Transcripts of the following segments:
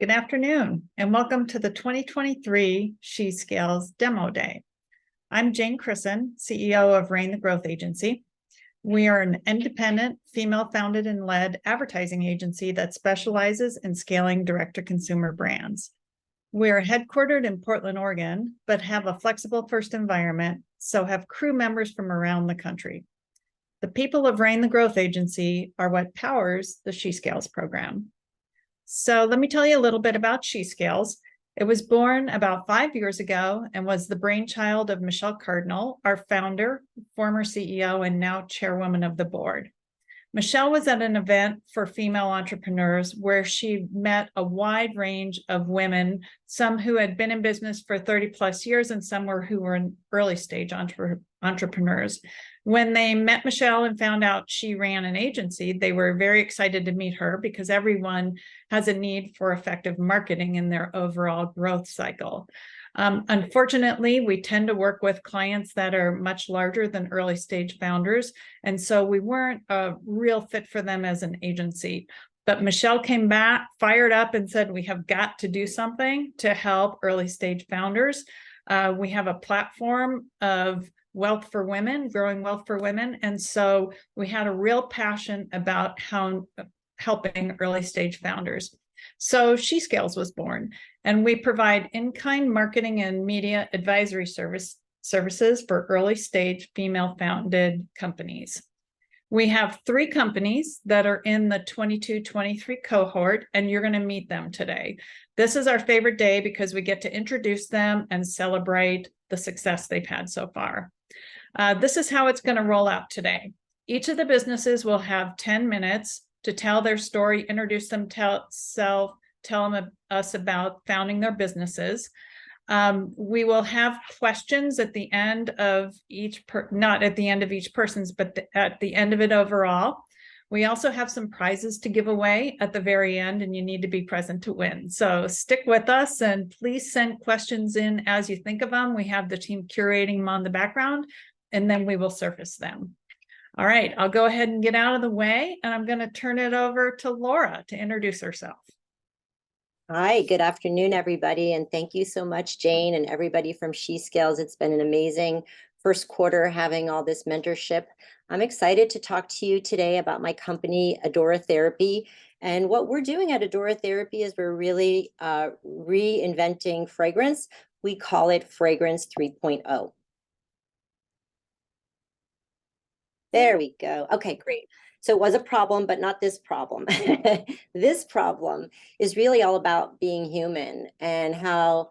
Good afternoon, and welcome to the 2023 SheScales Demo Day. I'm Jane Crisan, CEO of Rain the Growth Agency. We are an independent, female-founded and led advertising agency that specializes in scaling direct-to-consumer brands. We are headquartered in Portland, Oregon, but have a flexible first environment, so have crew members from around the country. The people of Rain the Growth Agency are what powers the SheScales program. So let me tell you a little bit about SheScales. It was born about 5 years ago and was the brainchild of Michelle Cardinal, our founder, former CEO, and now chairwoman of the board. Michelle was at an event for female entrepreneurs where she met a wide range of women, some who had been in business for 30 plus years and some who were in early stage entrepreneurs. When they met Michelle and found out she ran an agency, they were very excited to meet her because everyone has a need for effective marketing in their overall growth cycle. Unfortunately, we tend to work with clients that are much larger than early stage founders, and so we weren't a real fit for them as an agency. But Michelle came back, fired up, and said, we have got to do something to help early stage founders. We have a platform of wealth for women, growing wealth for women, and so we had a real passion about helping early stage founders. So SheScales was born, and we provide in-kind marketing and media advisory services for early stage female-founded companies. We have 3 companies that are in the 22-23 cohort, and you're going to meet them today. This is our favorite day because we get to introduce them and celebrate the success they've had so far. This is how it's going to roll out today. Each of the businesses will have 10 minutes to tell their story, introduce themselves, tell them us about founding their businesses. We will have questions at the end of each, not at the end of each person's, but at the end of it overall. We also have some prizes to give away at the very end, and you need to be present to win. So stick with us and please send questions in as you think of them. We have the team curating them on the background, and then we will surface them. All right, I'll go ahead and get out of the way, and I'm going to turn it over to Laura to introduce herself. Hi, good afternoon, everybody, and thank you so much, Jane, and everybody from SheScales. It's been an amazing first quarter having all this mentorship. I'm excited to talk to you today about my company, Adoratherapy. And what we're doing at Adoratherapy is we're really reinventing fragrance. We call it Fragrance 3.0. There we go. Okay, great. So it was a problem, but not this problem. This problem is really all about being human and how,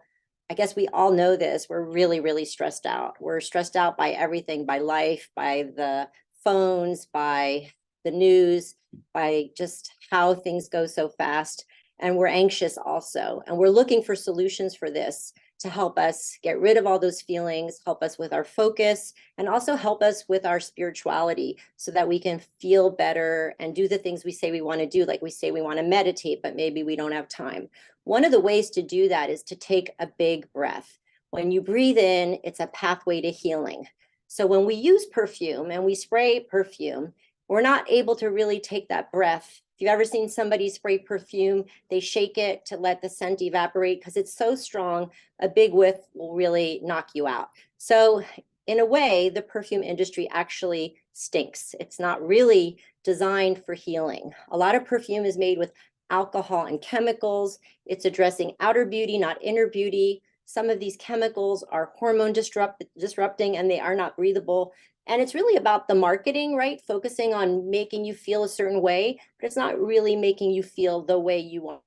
I guess we all know this, we're really, really stressed out. We're stressed out by everything, by life, by the phones, by the news, by just how things go so fast. And we're anxious also. And we're looking for solutions for this to help us get rid of all those feelings, help us with our focus, and also help us with our spirituality so that we can feel better and do the things we say we want to do. Like we say we want to meditate, but maybe we don't have time. One of the ways to do that is to take a big breath. When you breathe in, it's a pathway to healing. So when we use perfume and we spray perfume, we're not able to really take that breath. If you've ever seen somebody spray perfume, they shake it to let the scent evaporate because it's so strong, a big whiff will really knock you out. So in a way, the perfume industry actually stinks. It's not really designed for healing. A lot of perfume is made with alcohol and chemicals. It's addressing outer beauty, not inner beauty. Some of these chemicals are hormone disrupting and they are not breathable. And it's really about the marketing, right? Focusing on making you feel a certain way, but it's not really making you feel the way you want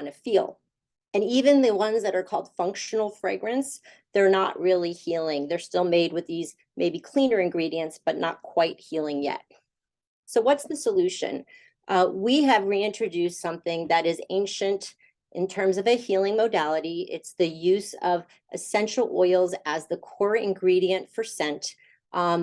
to feel. And even the ones that are called functional fragrance, they're not really healing. They're still made with these maybe cleaner ingredients, but not quite healing yet. So what's the solution? We have reintroduced something that is ancient in terms of a healing modality. It's the use of essential oils as the core ingredient for scent.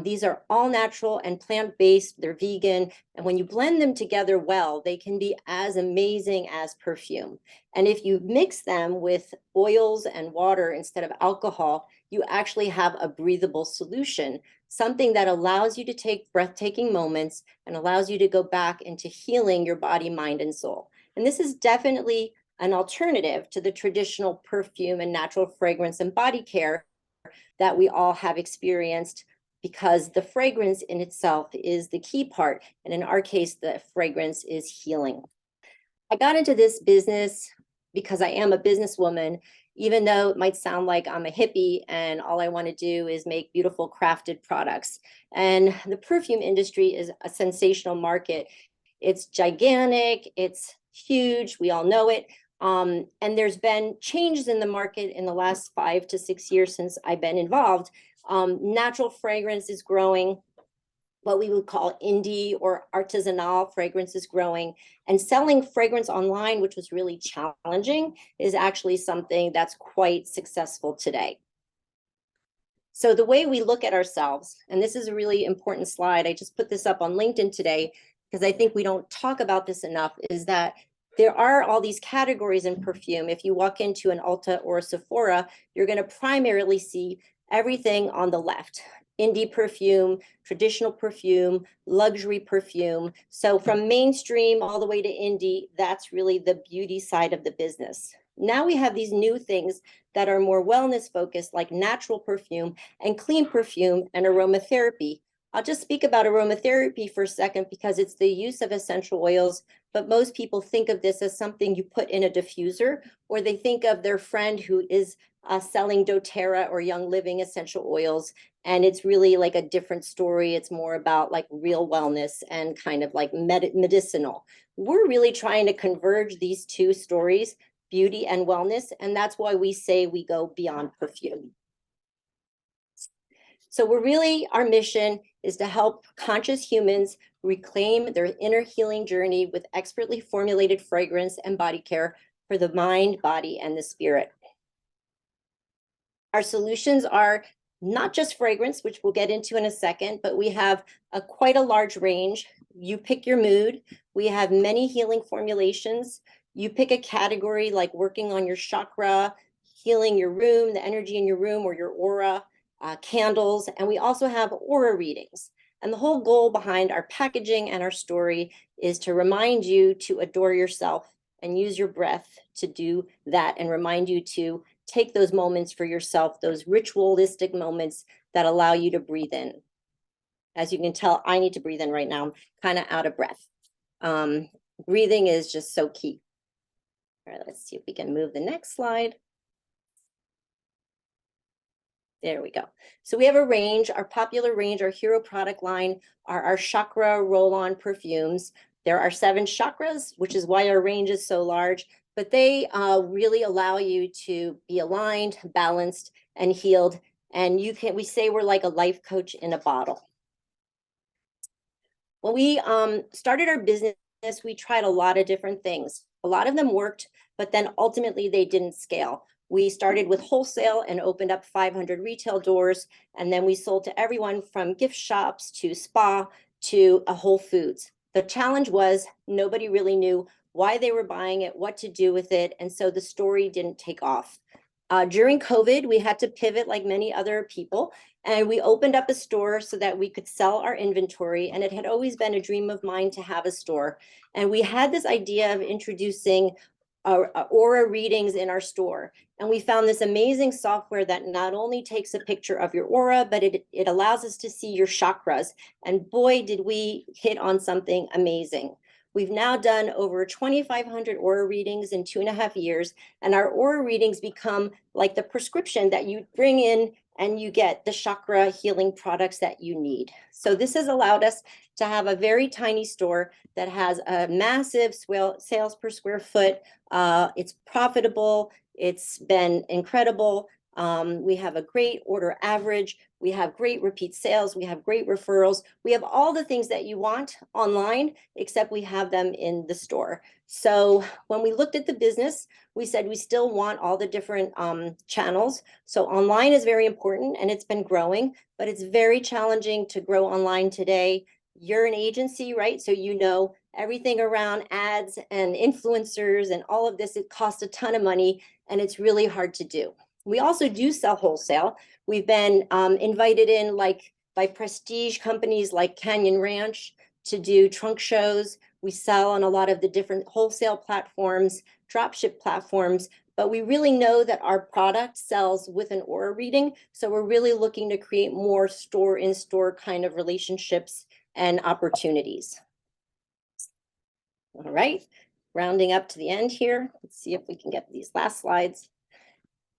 These are all natural and plant-based, they're vegan, and when you blend them together well, they can be as amazing as perfume. And if you mix them with oils and water instead of alcohol, you actually have a breathable solution, something that allows you to take breathtaking moments and allows you to go back into healing your body, mind, and soul. And this is definitely an alternative to the traditional perfume and natural fragrance and body care that we all have experienced, because the fragrance in itself is the key part. And in our case, the fragrance is healing. I got into this business because I am a businesswoman, even though it might sound like I'm a hippie and all I want to do is make beautiful crafted products. And the perfume industry is a sensational market. It's gigantic, it's huge, we all know it. And there's been changes in the market in the last 5 to 6 years since I've been involved. Natural fragrance is growing. What we would call indie or artisanal fragrance is growing, and selling fragrance online, which was really challenging, is actually something that's quite successful today. So the way we look at ourselves, and this is a really important slide, I just put this up on LinkedIn today because I think we don't talk about this enough, is that there are all these categories in perfume. If you walk into an Ulta or a Sephora, you're going to primarily see everything on the left. Indie perfume, traditional perfume, luxury perfume. So from mainstream all the way to indie, that's really the beauty side of the business. Now we have these new things that are more wellness focused, like natural perfume and clean perfume and aromatherapy. I'll just speak about aromatherapy for a second because it's the use of essential oils, but most people think of this as something you put in a diffuser, or they think of their friend who is selling doTERRA or Young Living essential oils, and it's really like a different story. It's more about like real wellness and kind of like medicinal. We're really trying to converge these two stories, beauty and wellness, and that's why we say we go beyond perfume. So our mission is to help conscious humans reclaim their inner healing journey with expertly formulated fragrance and body care for the mind, body, and the spirit. Our solutions are not just fragrance, which we'll get into in a second, but we have quite a large range. You pick your mood. We have many healing formulations. You pick a category like working on your chakra, healing your room, the energy in your room or your aura, candles, and we also have aura readings. And the whole goal behind our packaging and our story is to remind you to adore yourself and use your breath to do that, and remind you to take those moments for yourself, those ritualistic moments that allow you to breathe in. As you can tell, I need to breathe in right now. I'm kind of out of breath. Breathing is just so key. All right, let's see if we can move the next slide. There we go. So we have a range, our popular range, our hero product line are our chakra roll-on perfumes. There are 7 chakras, which is why our range is so large, but they really allow you to be aligned, balanced, and healed. And we say we're like a life coach in a bottle. When we started our business, we tried a lot of different things. A lot of them worked, but then ultimately they didn't scale. We started with wholesale and opened up 500 retail doors, and then we sold to everyone from gift shops to spa to a Whole Foods. The challenge was nobody really knew why they were buying it, what to do with it, and so the story didn't take off. During COVID, we had to pivot like many other people, and we opened up a store so that we could sell our inventory, and it had always been a dream of mine to have a store. And we had this idea of introducing aura readings in our store. And we found this amazing software that not only takes a picture of your aura, but it allows us to see your chakras. And boy, did we hit on something amazing. We've now done over 2,500 aura readings in 2.5 years, and our aura readings become like the prescription that you bring in and you get the chakra healing products that you need. So this has allowed us to have a very tiny store that has a massive sales per square foot. It's profitable. It's been incredible. We have a great order average. We have great repeat sales. We have great referrals. We have all the things that you want online, except we have them in the store. So when we looked at the business, we said we still want all the different channels. So online is very important, and it's been growing, but it's very challenging to grow online today. You're an agency, right? So you know everything around ads and influencers and all of this, it costs a ton of money, and it's really hard to do. We also do sell wholesale. We've been invited in by prestige companies like Canyon Ranch to do trunk shows. We sell on a lot of the different wholesale platforms. dropship platforms, but we really know that our product sells with an aura reading. So we're really looking to create more store-in-store kind of relationships and opportunities. All right, rounding up to the end here. Let's see if we can get these last slides.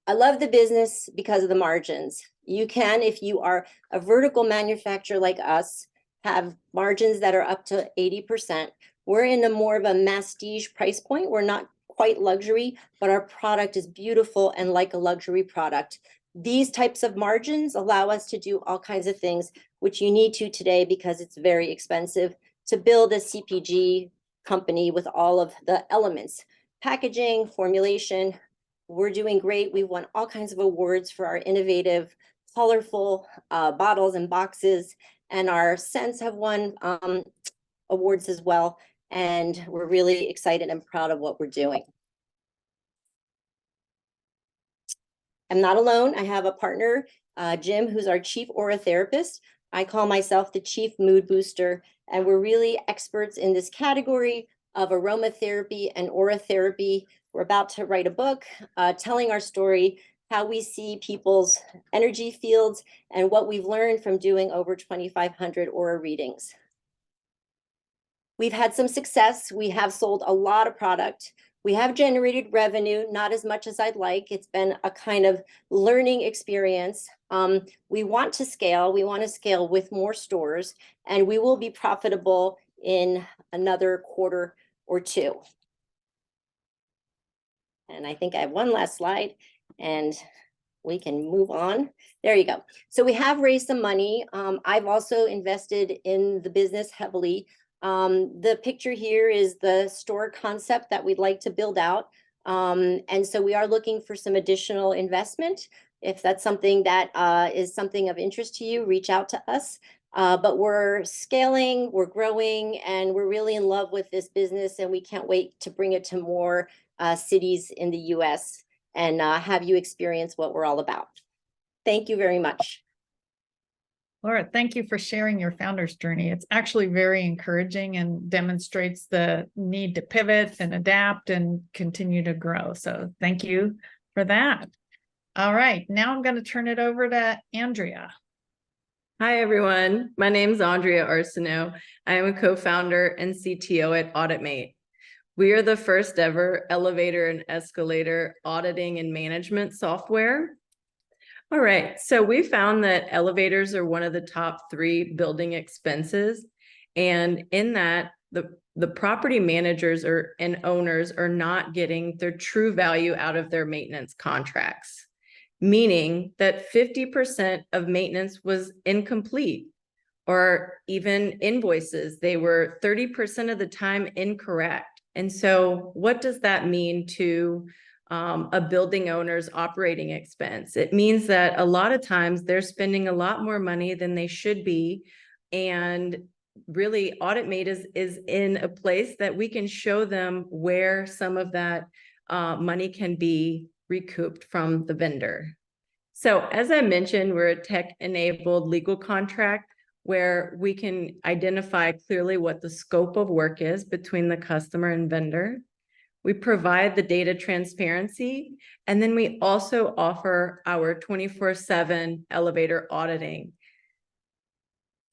I love the business because of the margins. You can, if you are a vertical manufacturer like us, have margins that are up to 80%. We're in a more of a masstige price point. We're not quite luxury, but our product is beautiful and like a luxury product. These types of margins allow us to do all kinds of things, which you need to today because it's very expensive to build a CPG company with all of the elements, packaging, formulation. We're doing great. We've won all kinds of awards for our innovative, colorful bottles and boxes, and our scents have won awards as well. And we're really excited and proud of what we're doing. I'm not alone. I have a partner, Jim, who's our chief aromatherapist. I call myself the chief mood booster, and we're really experts in this category of aromatherapy and aromatherapy. We're about to write a book telling our story, how we see people's energy fields, and what we've learned from doing over 2,500 aura readings. We've had some success. We have sold a lot of product. We have generated revenue, not as much as I'd like. It's been a kind of learning experience. We want to scale. We want to scale with more stores, and we will be profitable in another quarter or two. And I think I have one last slide, and we can move on. There you go. So we have raised some money. I've also invested in the business heavily. The picture here is the store concept that we'd like to build out. And so we are looking for some additional investment. If that's something that is something of interest to you, reach out to us. But we're scaling, we're growing, and we're really in love with this business, and we can't wait to bring it to more cities in the US and have you experience what we're all about. Thank you very much. Laura, thank you for sharing your founder's journey. It's actually very encouraging and demonstrates the need to pivot and adapt and continue to grow. So thank you for that. All right, now I'm going to turn it over to Andrea. Hi, everyone. My name is Andrea Arceneaux. I am a co-founder and CTO at AuditMate. We are the first ever elevator and escalator auditing and management software. All right, so we found that elevators are one of the top 3 building expenses. And in that, the property managers and owners are not getting their true value out of their maintenance contracts, meaning that 50% of maintenance was incomplete, or even invoices, they were 30% of the time incorrect. And so what does that mean to a building owner's operating expense? It means that a lot of times they're spending a lot more money than they should be. And really, AuditMate is in a place that we can show them where some of that money can be recouped from the vendor. So as I mentioned, we're a tech-enabled legal contract where we can identify clearly what the scope of work is between the customer and vendor. We provide the data transparency, and then we also offer our 24/7 elevator auditing.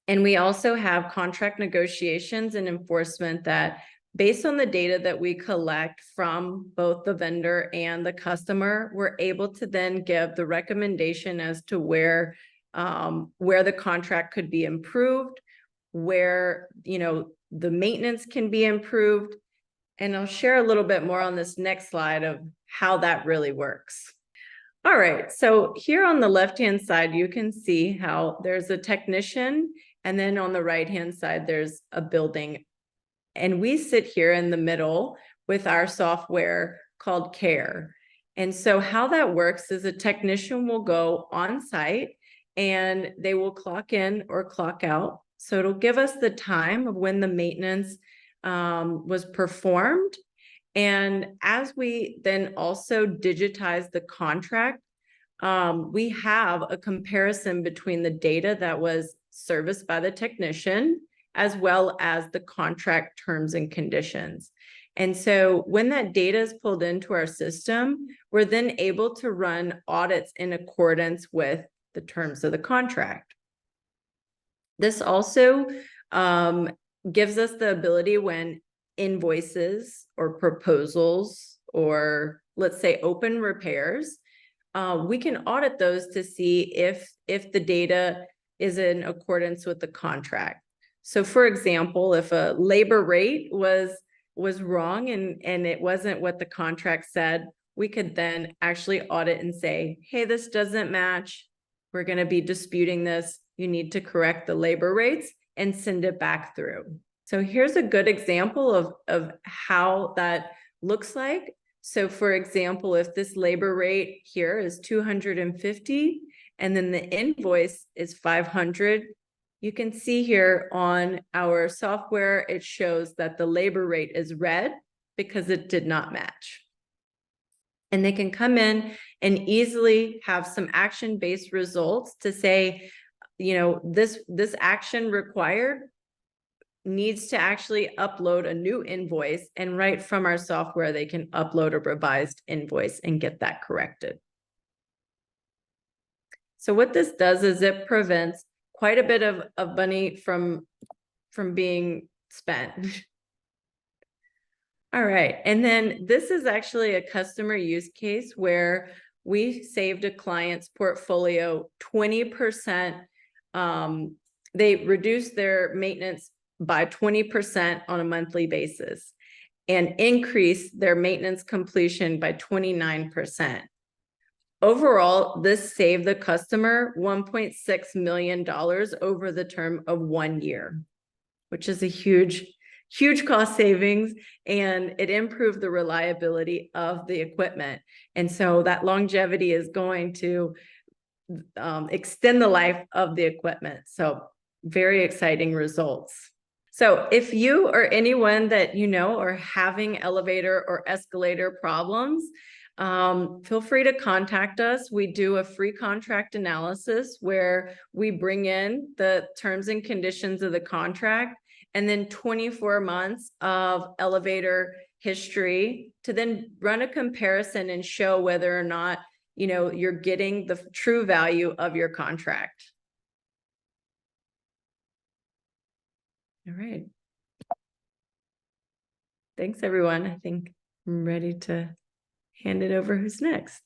And we also have contract negotiations and enforcement that, based on the data that we collect from both the vendor and the customer, we're able to then give the recommendation as to where the contract could be improved, where the maintenance can be improved. And I'll share a little bit more on this next slide of how that really works. All right, so here on the left-hand side, you can see how there's a technician, and then on the right-hand side, there's a building. And we sit here in the middle with our software called Care. And so how that works is a technician will go on site and they will clock in or clock out. So it'll give us the time of when the maintenance was performed. And as we then also digitize the contract, we have a comparison between the data that was serviced by the technician as well as the contract terms and conditions. And so when that data is pulled into our system, we're then able to run audits in accordance with the terms of the contract. This also gives us the ability when invoices or proposals, or let's say open repairs, we can audit those to see if the data is in accordance with the contract. So for example, if a labor rate was wrong and it wasn't what the contract said, we could then actually audit and say, hey, this doesn't match. We're going to be disputing this. You need to correct the labor rates and send it back through. So here's a good example of how that looks like. So for example, if this labor rate here is 250 and then the invoice is 500, you can see here on our software, it shows that the labor rate is red because it did not match. And they can come in and easily have some action-based results to say, you know, this action required needs to actually upload a new invoice, and right from our software, they can upload a revised invoice and get that corrected. So what this does is it prevents quite a bit of money from being spent. All right, and then this is actually a customer use case where we saved a client's portfolio 20%. They reduced their maintenance by 20% on a monthly basis and increased their maintenance completion by 29%. Overall, this saved the customer $1.6 million over the term of 1 year, which is a huge cost savings, and it improved the reliability of the equipment. And so that longevity is going to extend the life of the equipment. So very exciting results. So if you or anyone that you know are having elevator or escalator problems, feel free to contact us. We do a free contract analysis where we bring in the terms and conditions of the contract and then 24 months of elevator history to then run a comparison and show whether or not, you know, you're getting the true value of your contract. All right. Thanks, everyone. I think I'm ready to hand it over. Who's next?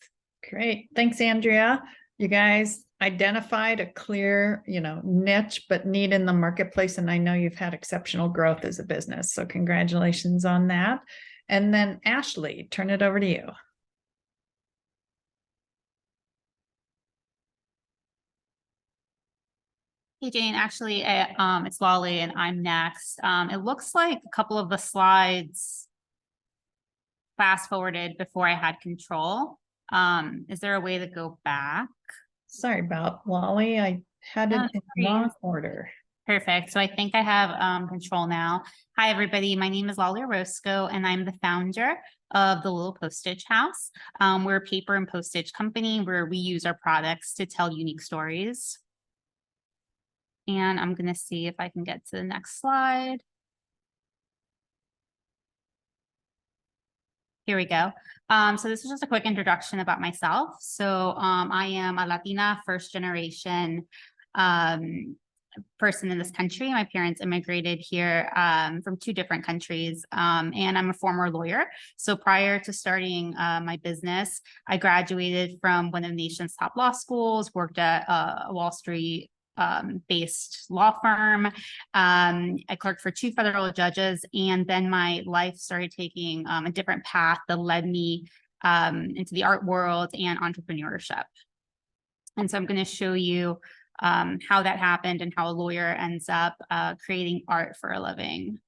Great. Thanks, Andrea. You guys identified a clear, niche, but need in the marketplace. And I know you've had exceptional growth as a business. So congratulations on that. And then Ashley, turn it over to you. Hey, Jane, actually, it's Loly and I'm next. It looks like a couple of the slides fast forwarded before I had control. Is there a way to go back? Sorry about Loly. I had it in the wrong order. Perfect. So I think I have control now. Hi, everybody. My name is Loly Orozco, and I'm the founder of the Little Postage House. We're a paper and postage company where we use our products to tell unique stories. And I'm going to see if I can get to the next slide. Here we go. So this is just a quick introduction about myself. So I am a Latina first generation person in this country. My parents immigrated here from 2 different countries, and I'm a former lawyer. So prior to starting my business, I graduated from one of the nation's top law schools, worked at a Wall Street based law firm. I clerked for 2 federal judges, and then my life started taking a different path that led me into the art world and entrepreneurship. And so I'm going to show you how that happened and how a lawyer ends up creating art for a living.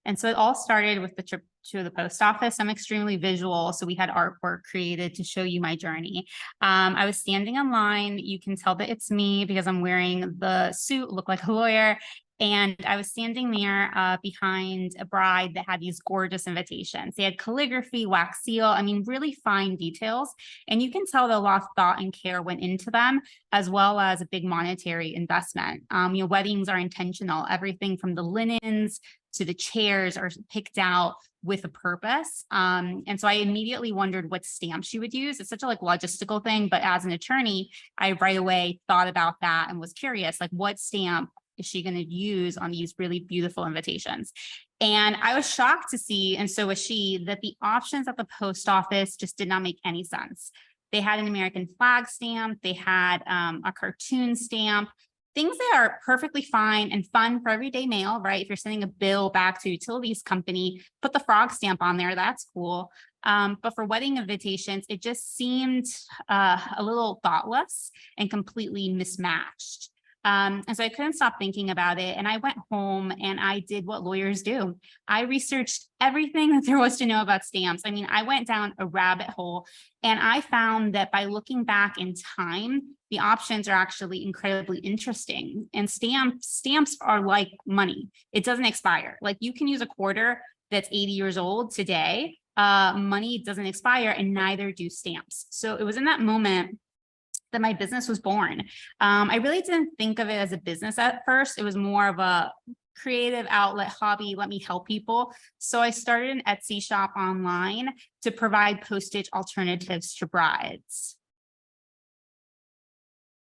And so it all started with the trip to the post office. I'm extremely visual, so we had artwork created to show you my journey. I was standing in line. You can tell that it's me because I'm wearing the suit, look like a lawyer. And I was standing there behind a bride that had these gorgeous invitations. They had calligraphy, wax seal, I mean, really fine details. And you can tell that a lot of thought and care went into them, as well as a big monetary investment. Weddings are intentional. Everything from the linens to the chairs are picked out with a purpose. And so I immediately wondered what stamp she would use. It's such a logistical thing, but as an attorney, I right away thought about that and was curious, what stamp is she going to use on these really beautiful invitations? And I was shocked to see, and so was she, that the options at the post office just did not make any sense. They had an American flag stamp, they had a cartoon stamp, things that are perfectly fine and fun for everyday mail, right? If you're sending a bill back to a utilities company, put the frog stamp on there, that's cool. But for wedding invitations, it just seemed a little thoughtless and completely mismatched. And so I couldn't stop thinking about it. And I went home and I did what lawyers do. I researched everything that there was to know about stamps. I mean, I went down a rabbit hole and I found that by looking back in time, the options are actually incredibly interesting. And stamps are like money. It doesn't expire. You can use a quarter that's 80 years old today. Money doesn't expire and neither do stamps. So it was in that moment that my business was born. I really didn't think of it as a business at first. It was more of a creative outlet, hobby, let me help people. So I started an Etsy shop online to provide postage alternatives to brides.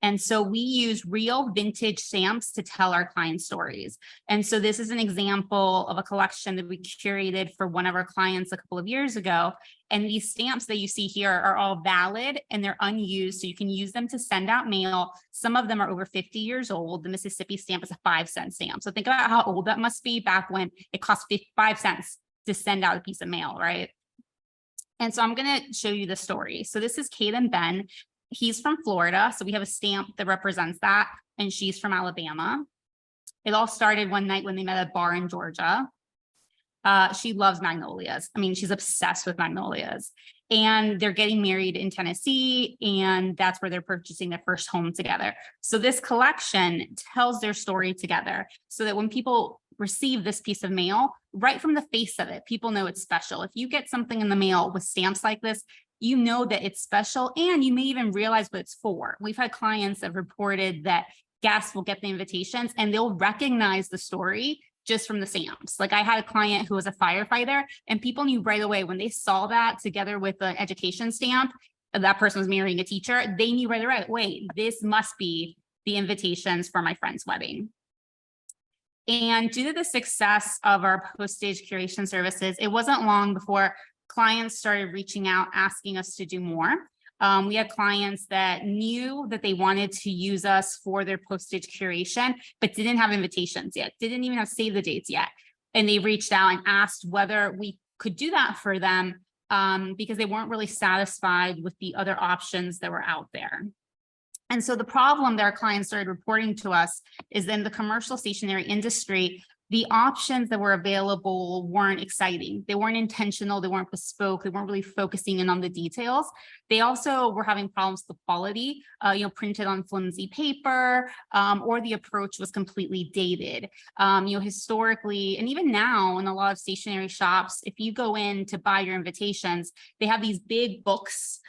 And so we use real vintage stamps to tell our client stories. And so this is an example of a collection that we curated for one of our clients a couple of years ago. And these stamps that you see here are all valid and they're unused. So you can use them to send out mail. Some of them are over 50 years old. The Mississippi stamp is a 5-cent stamp. So think about how old that must be back when it cost 5 cents to send out a piece of mail, right? And so I'm going to show you the story. So this is Kate and Ben. He's from Florida, so we have a stamp that represents that, and she's from Alabama. It all started one night when they met at a bar in Georgia. She loves magnolias. I mean, she's obsessed with magnolias. And they're getting married in Tennessee, and that's where they're purchasing their first home together. So this collection tells their story together so that when people receive this piece of mail, right from the face of it, people know it's special. If you get something in the mail with stamps like this, you know that it's special and you may even realize what it's for. We've had clients that have reported that guests will get the invitations and they'll recognize the story just from the stamps. I had a client who was a firefighter and people knew right away when they saw that together with the education stamp, that person was marrying a teacher, they knew right away, wait, this must be the invitations for my friend's wedding. And due to the success of our postage curation services, it wasn't long before clients started reaching out, asking us to do more. We had clients that knew that they wanted to use us for their postage curation, but didn't have invitations yet, didn't even have save the dates yet. And they reached out and asked whether we could do that for them because they weren't really satisfied with the other options that were out there. And so the problem that our clients started reporting to us is in the commercial stationery industry, the options that were available weren't exciting. They weren't intentional. They weren't bespoke. They weren't really focusing in on the details. They also were having problems with quality, printed on flimsy paper, or the approach was completely dated. Historically, and even now in a lot of stationery shops, if you go in to buy your invitations, they have these big books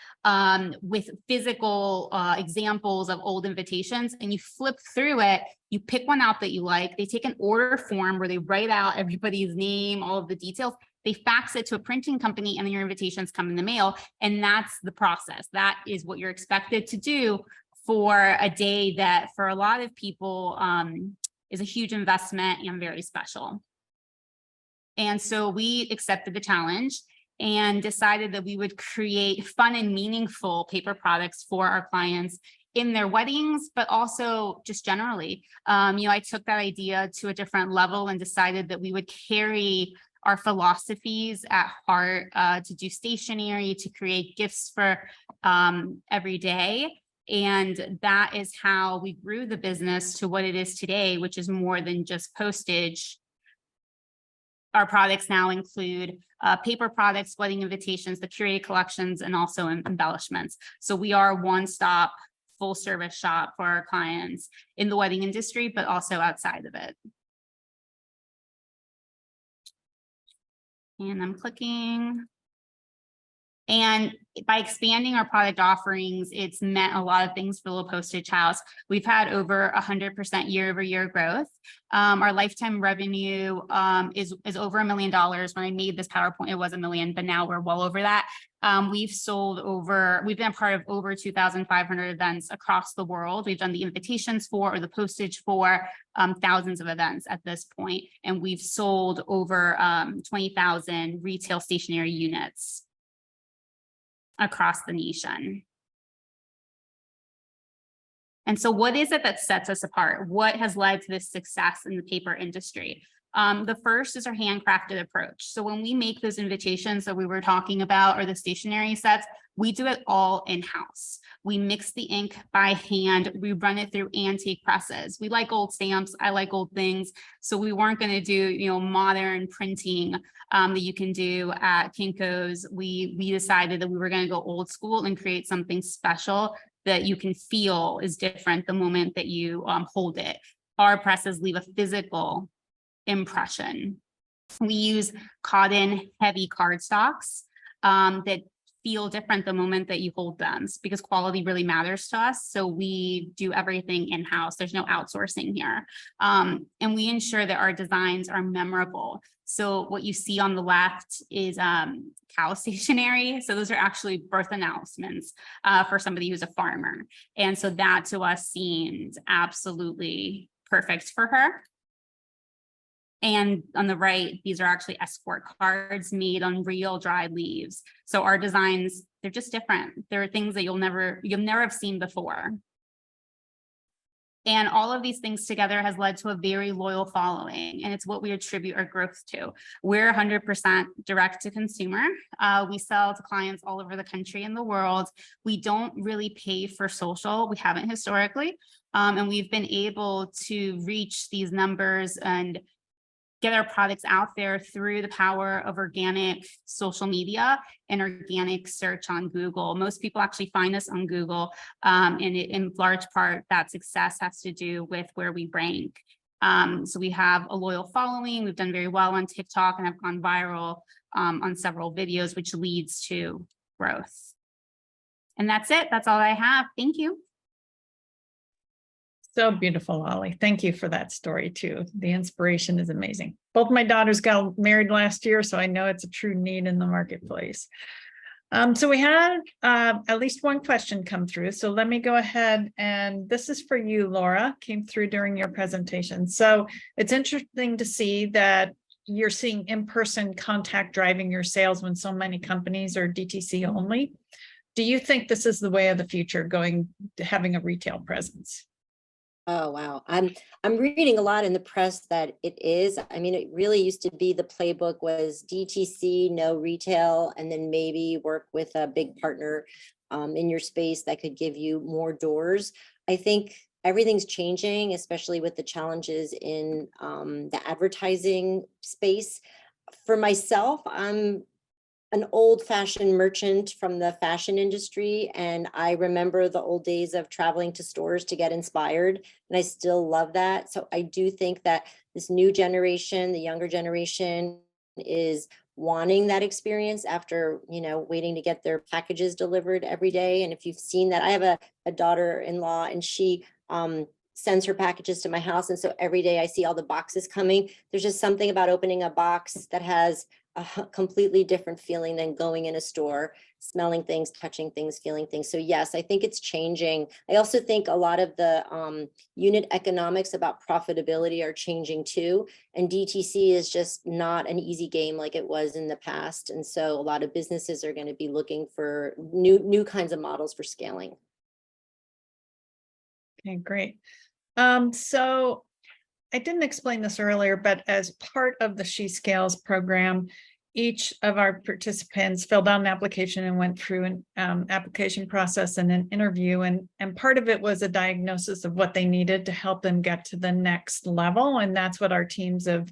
with physical examples of old invitations, and you flip through it, you pick one out that you like, they take an order form where they write out everybody's name, all of the details, they fax it to a printing company, and then your invitations come in the mail, and that's the process. That is what you're expected to do for a day that for a lot of people is a huge investment and very special. And so we accepted the challenge and decided that we would create fun and meaningful paper products for our clients in their weddings, but also just generally. I took that idea to a different level and decided that we would carry our philosophies at heart to do stationery, to create gifts for every day. And that is how we grew the business to what it is today, which is more than just postage. Our products now include paper products, wedding invitations, the curated collections, and also embellishments. So we are a one-stop full service shop for our clients in the wedding industry, but also outside of it. And I'm clicking. And by expanding our product offerings, it's meant a lot of things for Little Postage House. We've had over 100% year-over-year growth. Our lifetime revenue is over $1 million. When I made this PowerPoint, it was $1 million, but now we're well over that. We've been a part of over 2,500 events across the world. We've done the invitations for, or the postage for, thousands of events at this point, and we've sold over 20,000 retail stationery units across the nation. And so what is it that sets us apart? What has led to this success in the paper industry? The first is our handcrafted approach. So when we make those invitations that we were talking about, or the stationery sets, we do it all in-house. We mix the ink by hand. We run it through antique presses. We like old stamps. I like old things. So we weren't going to do, modern printing that you can do at Kinko's. We decided that we were going to go old school and create something special that you can feel is different the moment that you hold it. Our presses leave a physical impression. We use cotton heavy cardstocks that feel different the moment that you hold them, because quality really matters to us. So we do everything in-house. There's no outsourcing here. And we ensure that our designs are memorable. So what you see on the left is cow stationery. So those are actually birth announcements for somebody who's a farmer. And so that to us seemed absolutely perfect for her. And on the right, these are actually escort cards made on real dried leaves. So our designs, they're just different. There are things that you'll never have seen before. And all of these things together has led to a very loyal following, and it's what we attribute our growth to. We're 100% direct to consumer. We sell to clients all over the country and the world. We don't really pay for social. We haven't historically. And we've been able to reach these numbers and get our products out there through the power of organic social media and organic search on Google. Most people actually find us on Google, and in large part, that success has to do with where we rank. So we have a loyal following. We've done very well on TikTok and have gone viral on several videos, which leads to growth. And that's it. That's all I have. Thank you. So beautiful, Loly. Thank you for that story too. The inspiration is amazing. Both my daughters got married last year, so I know it's a true need in the marketplace. So we had at least one question come through. So let me go ahead, and this is for you, Laura, came through during your presentation. So it's interesting to see that you're seeing in-person contact driving your sales when so many companies are DTC only. Do you think this is the way of the future, going to having a retail presence? Oh, wow. I'm reading a lot in the press that it is. I mean, it really used to be the playbook was DTC, no retail, and then maybe work with a big partner in your space that could give you more doors. I think everything's changing, especially with the challenges in the advertising space. For myself, I'm an old-fashioned merchant from the fashion industry, and I remember the old days of traveling to stores to get inspired, and I still love that. So I do think that this new generation, the younger generation, is wanting that experience after, waiting to get their packages delivered every day. And if you've seen that, I have a daughter-in-law, and she sends her packages to my house, and so every day I see all the boxes coming. There's just something about opening a box that has a completely different feeling than going in a store, smelling things, touching things, feeling things. So yes, I think it's changing. I also think a lot of the unit economics about profitability are changing too. And DTC is just not an easy game like it was in the past. And so a lot of businesses are going to be looking for new kinds of models for scaling. Okay, great. So I didn't explain this earlier, but as part of the SheScales program, each of our participants filled out an application and went through an application process and an interview. And part of it was a diagnosis of what they needed to help them get to the next level. And that's what our teams have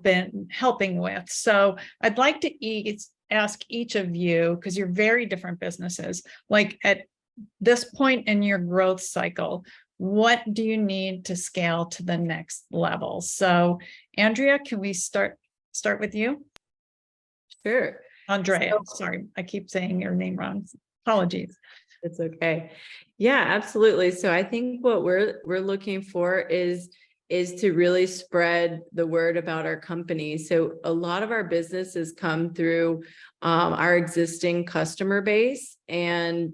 been helping with. So I'd like to ask each of you, because you're very different businesses, like at this point in your growth cycle, what do you need to scale to the next level? So Andrea, can we start with you? Sure. Andrea, sorry, I keep saying your name wrong. Apologies. It's okay. Yeah, absolutely. So I think what we're looking for is to really spread the word about our company. So a lot of our businesses come through our existing customer base, and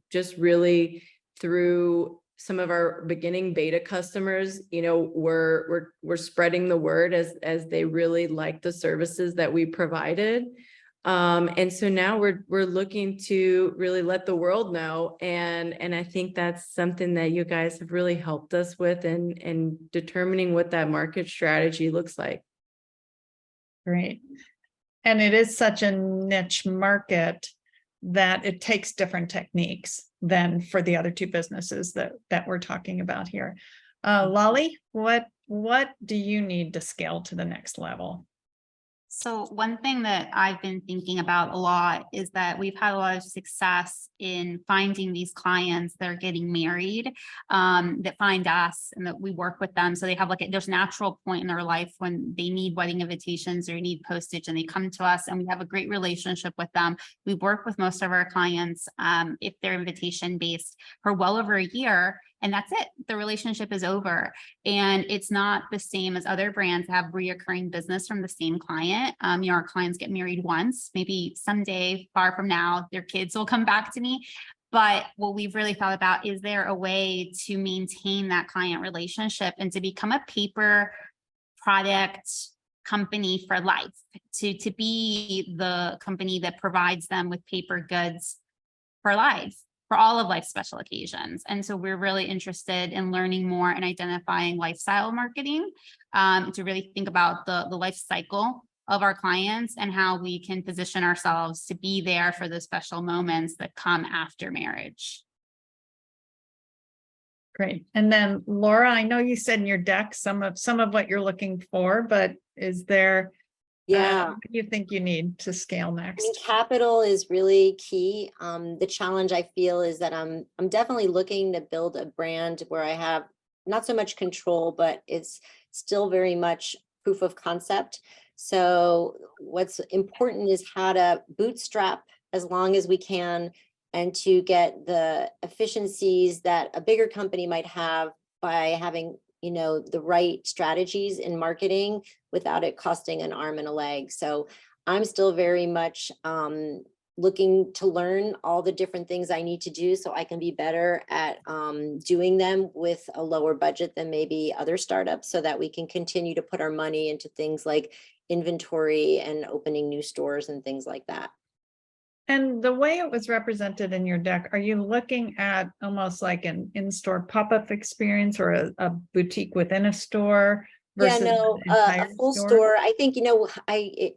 just really through some of our beginning beta customers, we're spreading the word as they really like the services that we provided. And so now we're looking to really let the world know. And I think that's something that you guys have really helped us with in determining what that market strategy looks like. Great. And it is such a niche market that it takes different techniques than for the other two businesses that we're talking about here. Loly, what do you need to scale to the next level? So one thing that I've been thinking about a lot is that we've had a lot of success in finding these clients that are getting married, that find us and that we work with them. So they have there's a natural point in their life when they need wedding invitations or need postage, and they come to us, and we have a great relationship with them. We work with most of our clients, if they're invitation based, for well over a year. And that's it. The relationship is over. And it's not the same as other brands that have reoccurring business from the same client. Our clients get married once, maybe someday far from now, their kids will come back to me. But what we've really thought about, is there a way to maintain that client relationship and to become a paper product company for life, to be the company that provides them with paper goods for life, for all of life's special occasions. And so we're really interested in learning more and identifying lifestyle marketing, to really think about the life cycle of our clients and how we can position ourselves to be there for the special moments that come after marriage. Great. And then Laura, I know you said in your deck some of what you're looking for, but is there, what do you think you need to scale next? I mean, capital is really key. The challenge I feel is that I'm definitely looking to build a brand where I have not so much control, but it's still very much proof of concept. So what's important is how to bootstrap as long as we can, and to get the efficiencies that a bigger company might have by having, the right strategies in marketing without it costing an arm and a leg. So I'm still very much looking to learn all the different things I need to do so I can be better at doing them with a lower budget than maybe other startups, so that we can continue to put our money into things like inventory and opening new stores and things like that. And the way it was represented in your deck, are you looking at almost like an in-store pop-up experience, or a boutique within a store? Yeah, no, an a entire full store. I think,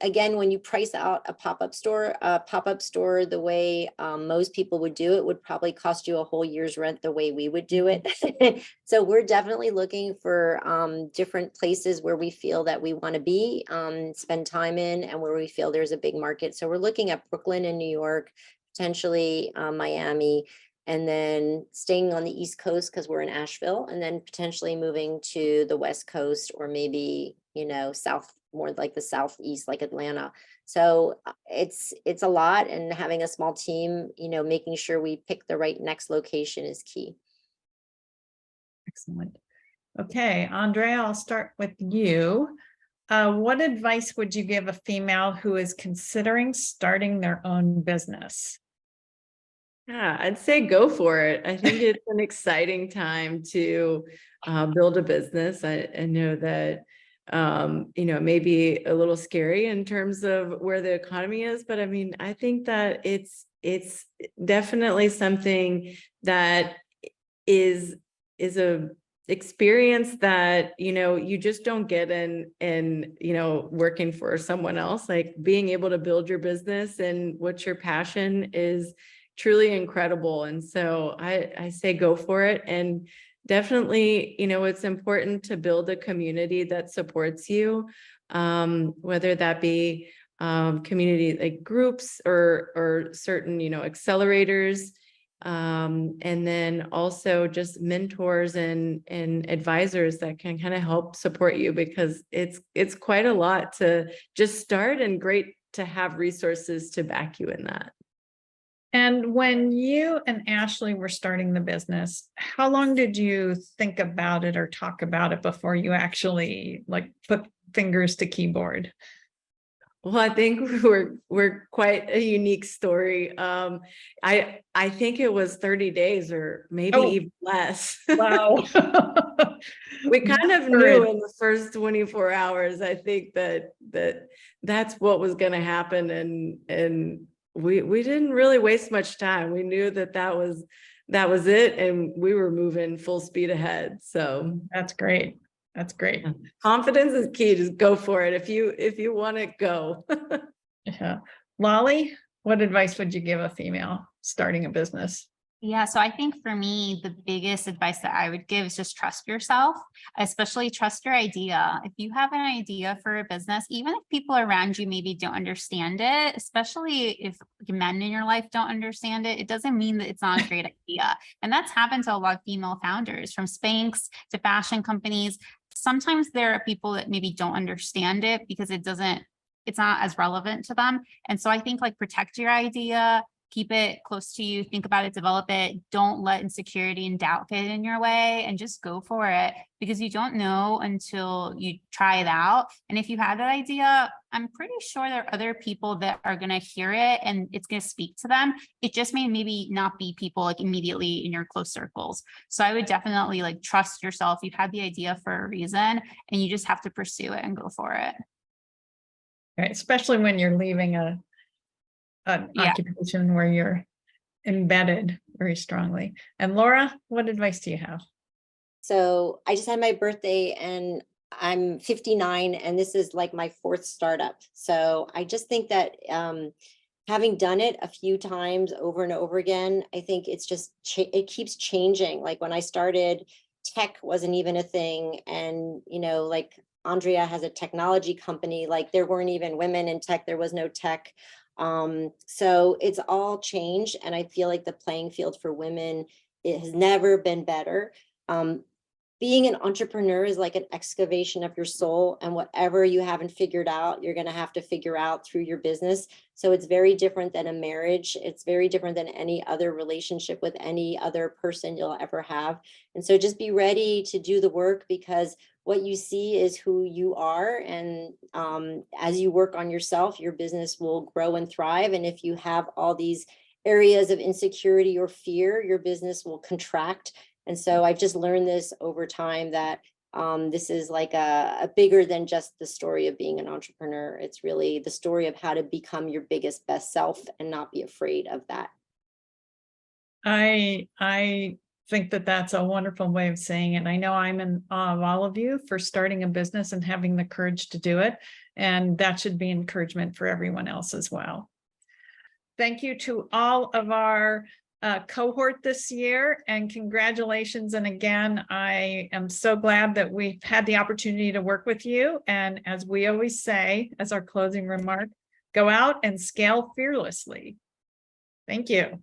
again, when you price out a pop-up store, the way most people would do it would probably cost you a whole year's rent the way we would do it. So we're definitely looking for different places where we feel that we want to be, spend time in, and where we feel there's a big market. So we're looking at Brooklyn and New York, potentially Miami, and then staying on the East Coast because we're in Asheville, and then potentially moving to the West Coast, or maybe, south, more like the Southeast, like Atlanta. So it's a lot, and having a small team, making sure we pick the right next location is key. Excellent. Okay, Andrea, I'll start with you. What advice would you give a female who is considering starting their own business? Yeah, I'd say go for it. I think it's an exciting time to build a business. I know that, it may be a little scary in terms of where the economy is, but I mean, I think that it's definitely something that is a experience that, you just don't get in, working for someone else. Like, being able to build your business and what your passion is truly incredible. And so I say go for it. And definitely, it's important to build a community that supports you, whether that be community like groups or certain, accelerators, and then also just mentors and advisors that can kind of help support you, because it's quite a lot to just start, and great to have resources to back you in that. And when you and Ashley were starting the business, how long did you think about it or talk about it before you actually like put fingers to keyboard? Well, I think we're quite a unique story. I think it was 30 days or maybe even less. Wow. We kind of knew in the first 24 hours, I think that's what was going to happen. And we didn't really waste much time. We knew that was it. And we were moving full speed ahead. So that's great. That's great. Confidence is key. Just go for it. If you want to go. Yeah. Loly, what advice would you give a female starting a business? Yeah, so I think for me, the biggest advice that I would give is just trust yourself, especially trust your idea. If you have an idea for a business, even if people around you maybe don't understand it, especially if men in your life don't understand it, it doesn't mean that it's not a great idea. And that's happened to a lot of female founders, from Spanx to fashion companies. Sometimes there are people that maybe don't understand it because it's not as relevant to them. And so I think like protect your idea, keep it close to you, think about it, develop it. Don't let insecurity and doubt get in your way, and just go for it, because you don't know until you try it out. And if you have that idea, I'm pretty sure there are other people that are going to hear it and it's going to speak to them. It just may maybe not be people like immediately in your close circles. So I would definitely like trust yourself. You had the idea for a reason and you just have to pursue it and go for it. Right. Especially when you're leaving an occupation where you're embedded very strongly. And Laura, what advice do you have? So I just had my birthday and I'm 59 and this is like my 4th startup. So I just think that having done it a few times over and over again, I think it's just, it keeps changing. Like when I started, tech wasn't even a thing. And, you know, like Andrea has a technology company, like there weren't even women in tech, there was no tech. So it's all changed. And I feel like the playing field for women, it has never been better. Being an entrepreneur is like an excavation of your soul, and whatever you haven't figured out, you're going to have to figure out through your business. So it's very different than a marriage. It's very different than any other relationship with any other person you'll ever have. And so just be ready to do the work, because what you see is who you are. And as you work on yourself, your business will grow and thrive. And if you have all these areas of insecurity or fear, your business will contract. And so I've just learned this over time, that this is like a bigger than just the story of being an entrepreneur. It's really the story of how to become your biggest, best self and not be afraid of that. I think that that's a wonderful way of saying it. I know I'm in awe of all of you for starting a business and having the courage to do it. And that should be encouragement for everyone else as well. Thank you to all of our cohort this year, and congratulations. And again, I am so glad that we've had the opportunity to work with you. And as we always say, as our closing remark, go out and scale fearlessly. Thank you.